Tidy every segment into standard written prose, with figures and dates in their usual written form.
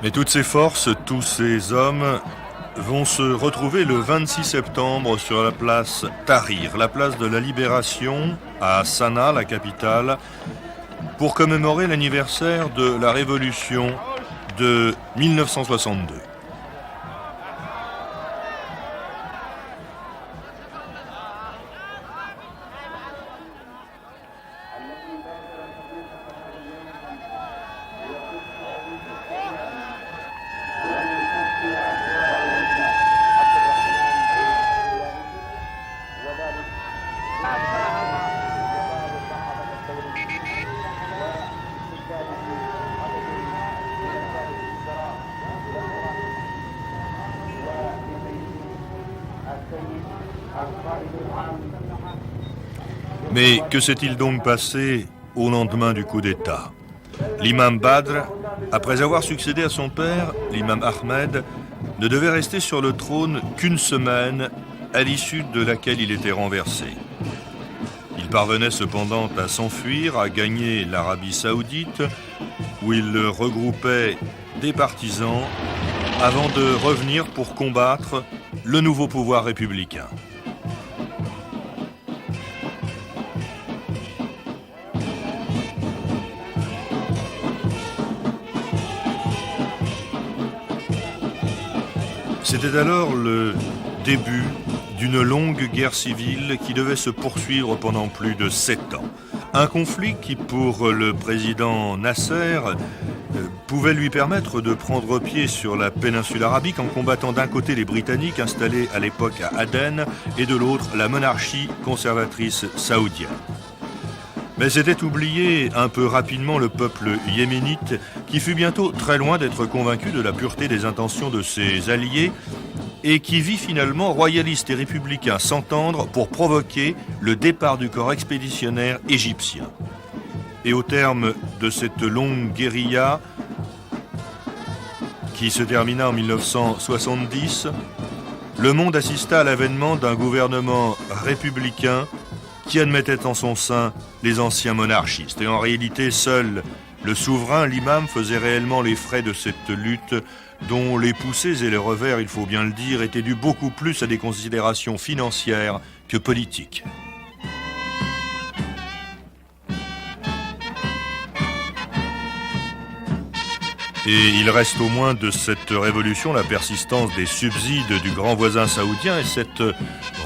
Mais toutes ces forces, tous ces hommes vont se retrouver le 26 septembre sur la place Tahrir, la place de la Libération à Sanaa, la capitale, pour commémorer l'anniversaire de la révolution de 1962. Mais que s'est-il donc passé au lendemain du coup d'État ? L'imam Badr, après avoir succédé à son père, l'imam Ahmed, ne devait rester sur le trône qu'une semaine, à l'issue de laquelle il était renversé. Il parvenait cependant à s'enfuir, à gagner l'Arabie Saoudite, où il regroupait des partisans, avant de revenir pour combattre le nouveau pouvoir républicain. C'était alors le début d'une longue guerre civile qui devait se poursuivre pendant plus de 7 ans. Un conflit qui, pour le président Nasser, pouvait lui permettre de prendre pied sur la péninsule arabique en combattant d'un côté les Britanniques installés à l'époque à Aden et de l'autre la monarchie conservatrice saoudienne. Mais c'était oublier un peu rapidement le peuple yéménite qui fut bientôt très loin d'être convaincu de la pureté des intentions de ses alliés et qui vit finalement royalistes et républicains s'entendre pour provoquer le départ du corps expéditionnaire égyptien. Et au terme de cette longue guérilla qui se termina en 1970, le monde assista à l'avènement d'un gouvernement républicain qui admettait en son sein les anciens monarchistes. Et en réalité, seul le souverain, l'imam, faisait réellement les frais de cette lutte dont les poussées et les revers, il faut bien le dire, étaient dus beaucoup plus à des considérations financières que politiques. Et il reste au moins de cette révolution la persistance des subsides du grand voisin saoudien et cette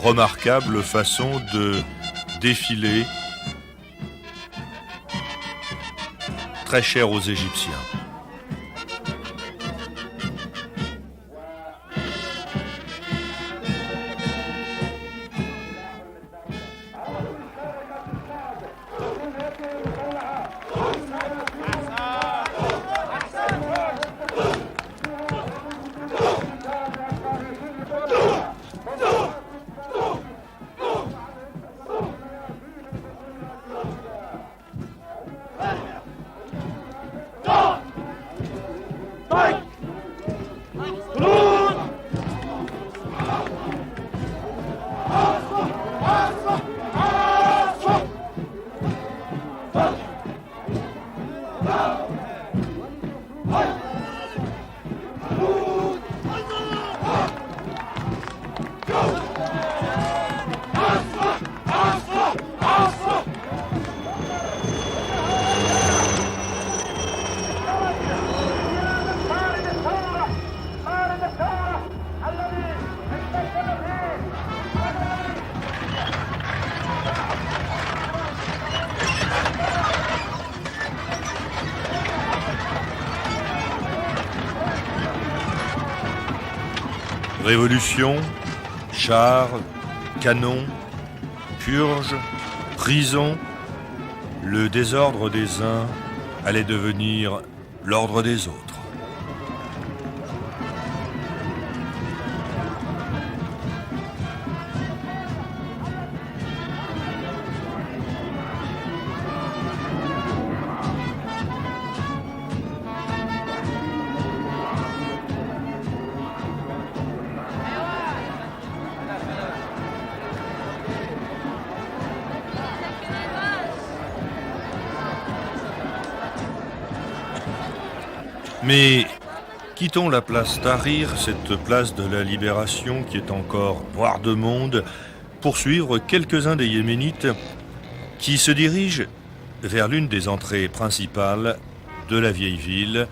remarquable façon de défiler très cher aux Égyptiens. Révolution, chars, canons, purges, prison, le désordre des uns allait devenir l'ordre des autres. Mais Quittons la place Tahrir, cette place de la libération qui est encore noire de monde, pour suivre quelques-uns des Yéménites qui se dirigent vers l'une des entrées principales de la vieille ville,